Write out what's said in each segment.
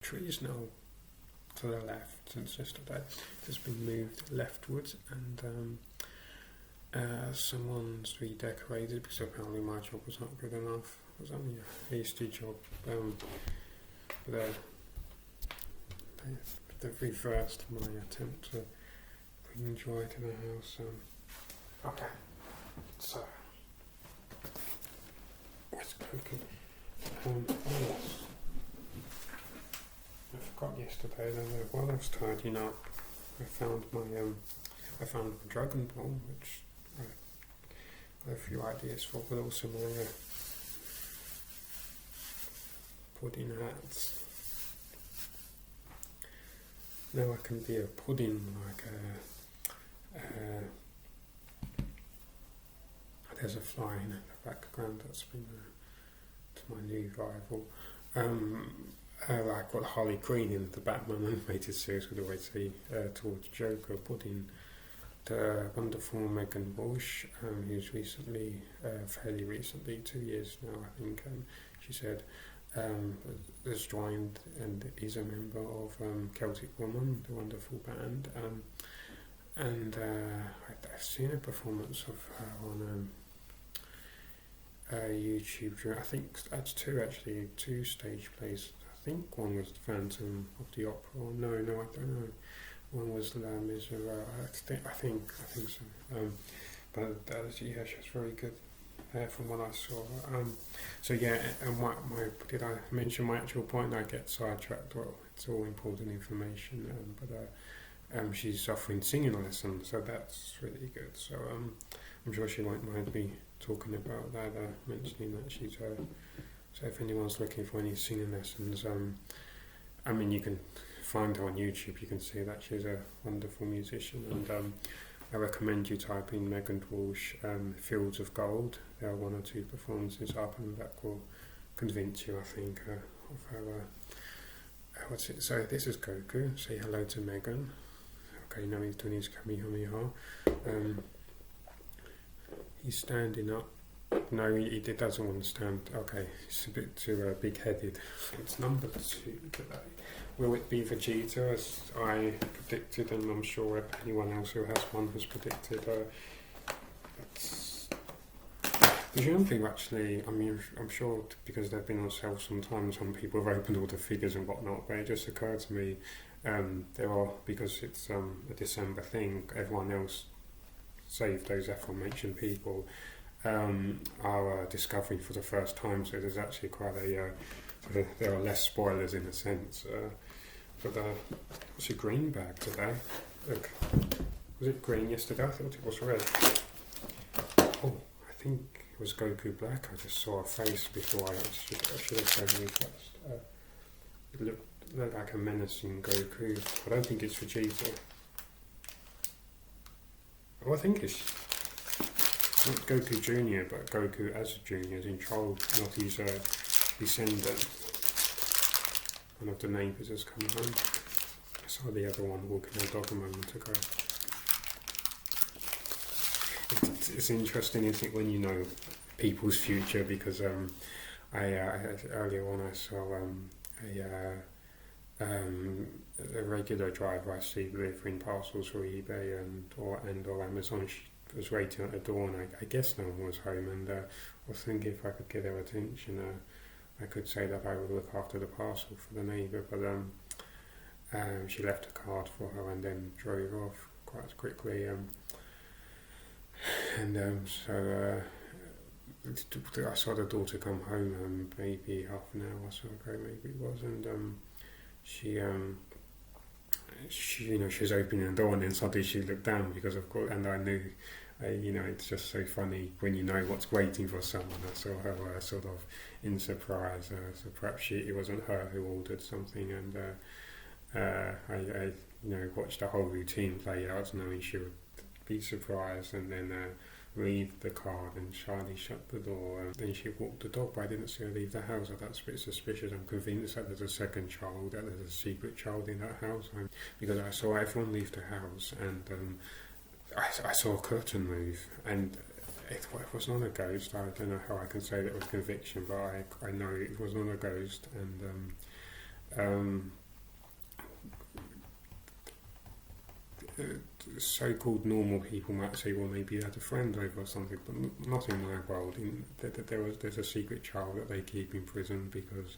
tree is now to the left since yesterday. It's been moved leftwards, and someone's redecorated because apparently my job was not good enough. It was only a hasty job. But they've reversed my attempt to bring joy to the house. Okay, so what's cooking? Yes. I forgot yesterday that while I was tidying up, I found my Dragon Ball, which I got a few ideas for, but also my pudding hats. Now I can be a pudding, like there's a fly in the background. That's been to my new rival. Like what Harley Quinn in the Batman animated series would always say towards Joker, pudding. The wonderful Megan Bush, who's recently, fairly recently, 2 years now I think, she said, has joined and is a member of Celtic Woman, the wonderful band, and I've seen a performance of her on YouTube. I think that's two stage plays. I think one was the Phantom of the Opera. No, I don't know. One was La Miserere. I think so. But yeah, she was very good. From what I saw. So yeah, and did I mention my actual point? I get sidetracked. Well, it's all important information. But she's offering singing lessons, so that's really good. So I'm sure she won't mind me talking about that, mentioning that she's. So if anyone's looking for any singing lessons, I mean, you can find her on YouTube. You can see that she's a wonderful musician, and I recommend you type in Megan Walsh, Fields of Gold. There are one or two performances up, and that will convince you, I think, of her. What's it? So this is Goku. Say hello to Megan. Okay, now he's doing his Kamehameha. He's standing up. No, he doesn't want to stand. Okay, he's a bit too big-headed. It's number 2 today. Will it be Vegeta, as I predicted, and I'm sure anyone else who has one has predicted? The young thing, actually, I mean, I'm sure because they've been on sale sometimes, some people have opened all the figures and whatnot, but it just occurred to me, because it's a December thing, everyone else, save those aforementioned people, are discovering for the first time, so there's actually quite there are less spoilers in a sense. But what's a green bag today? Look, was it green yesterday? I thought it was red. Oh, I think it was Goku Black. I just saw a face before I should have shown you first. It looked like a menacing Goku. I don't think it's Vegeta. Oh, I think it's not Goku Jr., but Goku as a junior, as in child, not his descendant. One of the neighbours has come home. I saw the other one walking their dog a moment ago. It's interesting, isn't it, when you know people's future, because earlier on I saw a regular driver I see delivering parcels for eBay or Amazon. She was waiting at the door, and I guess no one was home, and I was thinking if I could get her attention, I could say that I would look after the parcel for the neighbour, but she left a card for her and then drove off quite quickly. So I saw the daughter come home maybe half an hour or so ago, maybe it was, and she was opening the door, and then suddenly she looked down, because of course, and I knew, it's just so funny when you know what's waiting for someone. I saw her sort of in surprise, so perhaps it wasn't her who ordered something, and I watched the whole routine play out, knowing she would be surprised and then leave the card and shyly shut the door. Then she walked the dog, but I didn't see her leave the house. So that's a bit suspicious. I'm convinced that there's a second child, that there's a secret child in that house, because I saw everyone leave the house, and I saw a curtain move, and it was not a ghost. I don't know how I can say that with conviction, but I know it was not a ghost, um, so-called normal people might say, well, maybe you had a friend over or something, but not in my world. There's a secret child that they keep in prison because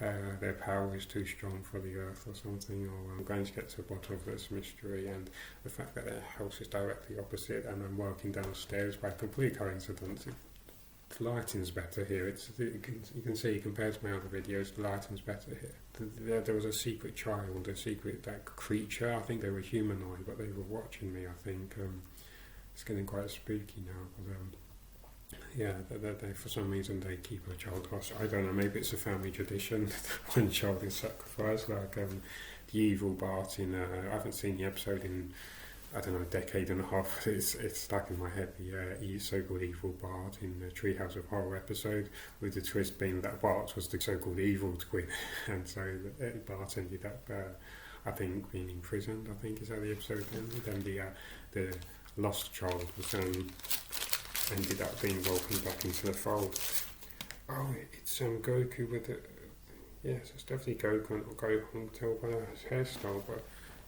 their power is too strong for the earth or something, or I'm going to get to the bottom of this mystery, and the fact that their house is directly opposite and I'm working downstairs by complete coincidence. The lighting's better here. You can see compared to my other videos, the lighting's better here. There was a secret child, a secret creature. I think they were humanoid, but they were watching me. I think it's getting quite spooky now. But yeah, they for some reason they keep a child hostage. I don't know. Maybe it's a family tradition. One child is sacrificed, like the evil Bart in. I haven't seen the episode in, I don't know, a decade and a half. It's stuck in my head, the so-called evil Bart in the Treehouse of Horror episode, with the twist being that Bart was the so-called evil twin, and so Bart ended up, I think, being imprisoned. I think is how the episode ended. Then the lost child was ended up being welcomed back into the fold. Oh, it's Goku with the, yes, it's definitely Goku. Goku tell by his hairstyle, but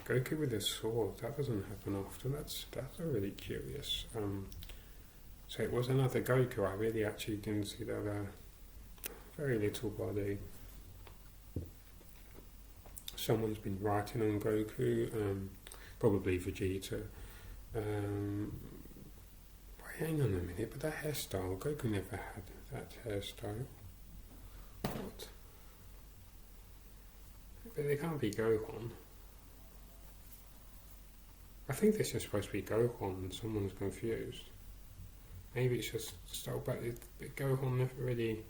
Goku with a sword, that doesn't happen often. That's a really curious. So it was another Goku. I really actually didn't see that. Very little body. Someone's been writing on Goku, probably Vegeta. Hang on a minute, but that hairstyle, Goku never had that hairstyle. What? But it can't be Gohan. I think this is supposed to be Gohan and someone's confused. Maybe it's just style, but Gohan never really...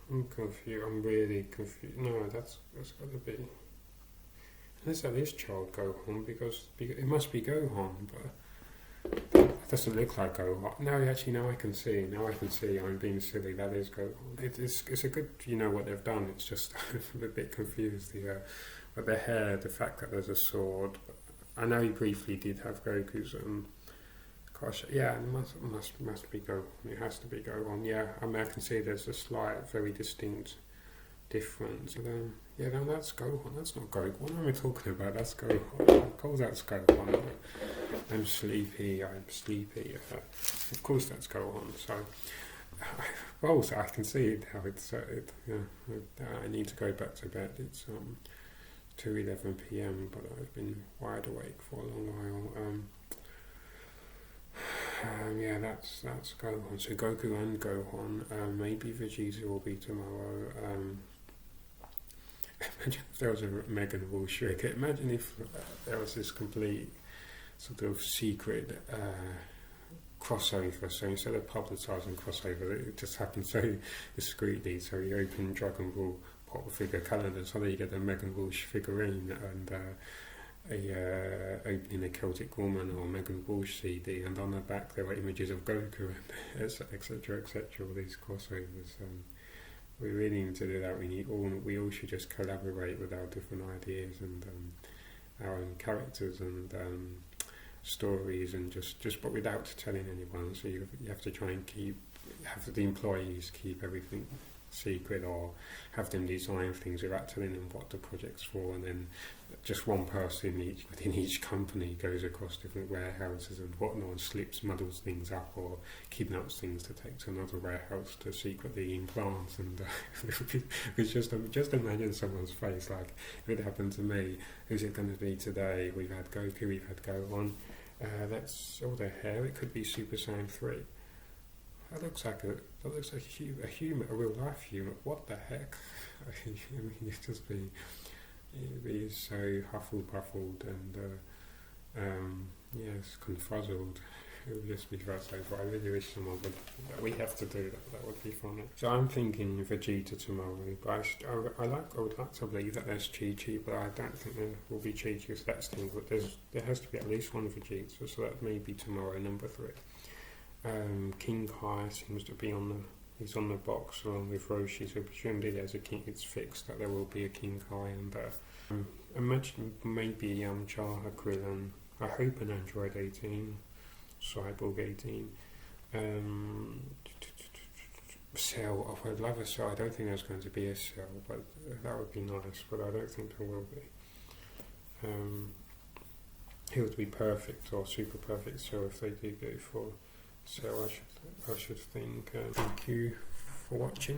I'm confused, I'm really confused. No, that's got to be... Unless that is child Gohan, because it must be Gohan, but... It doesn't look like Gohan. No, actually, now I can see. I'm being silly. That is Gohan. It's a good, what they've done. It's just I'm a bit confused. But the hair, the fact that there's a sword. I know he briefly did have Goku's. Gosh, yeah, it must be Gohan. It has to be Gohan. Yeah, I mean, I can see there's a slight, very distinct difference. Yeah, no, that's Gohan. That's not Goku. What am I talking about? That's Gohan. Of course, that's Gohan. I'm sleepy. Of course, that's Gohan. So, well, so I can see it now. I need to go back to bed. It's 2:11 p.m. But I've been wide awake for a long while. Yeah, that's Gohan. So Goku and Gohan. Maybe Vegeta will be tomorrow. Imagine if there was a Megan Wall Shrek. Imagine if there was this complete sort of secret crossover. So instead of publicising crossover, it just happened so discreetly. So you open Dragon Ball pop figure calendar, suddenly you get a Megan Walsh figurine and opening a Celtic Woman or Megan Walsh CD, and on the back there were images of Goku, and etc. All these crossovers. We really need to do that. We all should just collaborate with our different ideas and our own characters and stories, and just but without telling anyone. So you have to try and have the employees keep everything secret, or have them design things without telling them what the project's for, and then just one person within each company goes across different warehouses and whatnot and muddles things up or kidnaps things to take to another warehouse to secretly implant. And it's just imagine someone's face, like if it happened to me, who's it going to be today? We've had Goku, we've had Gohan, that's all their hair. It could be Super Saiyan 3. That looks like a human, a real life human. What the heck? I mean, it'd be so huffle-puffled and yes, confuzzled. It would just be frustrating. But I really wish someone would. We have to do that. That would be funny. So I'm thinking Vegeta tomorrow. But I would like to believe that there's Chi-Chi, but I don't think there will be Chi-Chi. So that's the thing. But there has to be at least one Vegeta. So that may be tomorrow, number 3. King Kai seems to be he's on the box along with Roshi, so presumably there's a king. It's fixed that there will be a King Kai, and imagine maybe Yamcha, Krillin. I hope an Android 18, Cyborg 18. sale. I would love a sale. I don't think there's going to be a sale, but that would be nice. But I don't think there will be. It would be perfect or super perfect. So if they do go for sale, I should think. Thank you for watching.